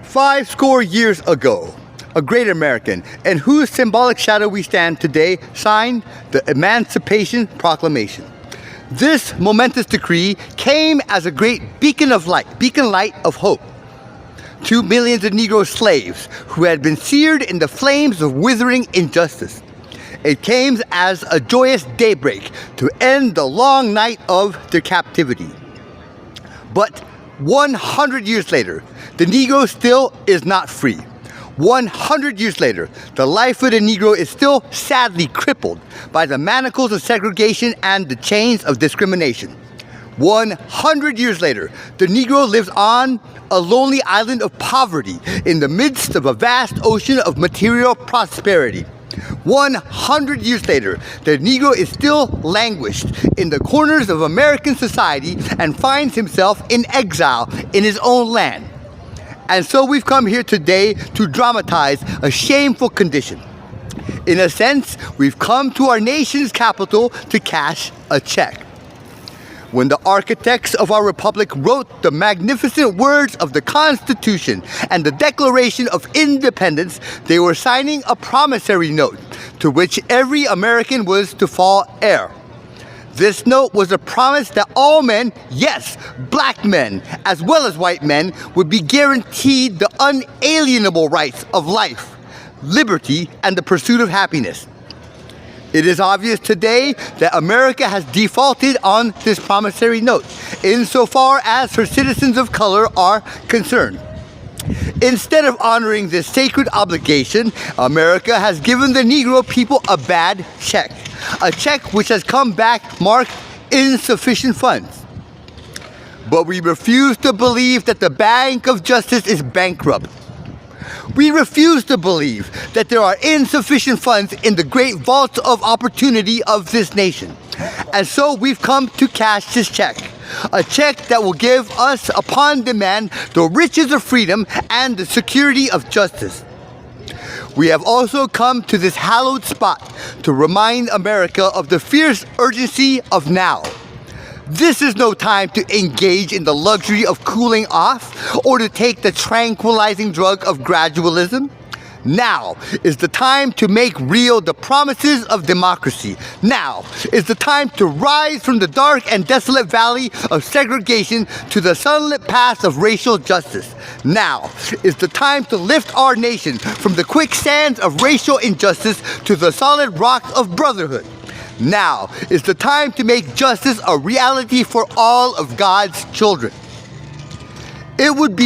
50 years ago, a great American, in whose symbolic shadow we stand today, signed the Emancipation Proclamation. This momentous decree came as a great beacon light of hope to millions of Negro slaves who had been seared in the flames of withering injustice. It came as a joyous daybreak to end the long night of their captivity. But 100 years later, the Negro still is not free. 100 years later, the life of the Negro is still sadly crippled by the manacles of segregation and the chains of discrimination. 100 years later, the Negro lives on a lonely island of poverty in the midst of a vast ocean of material prosperity. 100 years later, the Negro is still languished in the corners of American society and finds himself in exile in his own land. And so we've come here today to dramatize a shameful condition. In a sense, we've come to our nation's capital to cash a check. When the architects of our republic wrote the magnificent words of the Constitution and the Declaration of Independence, they were signing a promissory note to which every American was to fall heir. This note was a promise that all men, yes, black men, as well as white men, would be guaranteed the unalienable rights of life, liberty, and the pursuit of happiness. It is obvious today that America has defaulted on this promissory note, insofar as her citizens of color are concerned. Instead of honoring this sacred obligation, America has given the Negro people a bad check. A check which has come back marked insufficient funds. But we refuse to believe that the Bank of Justice is bankrupt. We refuse to believe that there are insufficient funds in the great vaults of opportunity of this nation. And so we've come to cash this check. A check that will give us, upon demand, the riches of freedom and the security of justice. We have also come to this hallowed spot to remind America of the fierce urgency of now. This is no time to engage in the luxury of cooling off or to take the tranquilizing drug of gradualism. Now is the time to make real the promises of democracy. Now is the time to rise from the dark and desolate valley of segregation to the sunlit path of racial justice. Now is the time to lift our nation from the quicksands of racial injustice to the solid rock of brotherhood. Now is the time to make justice a reality for all of God's children. It would be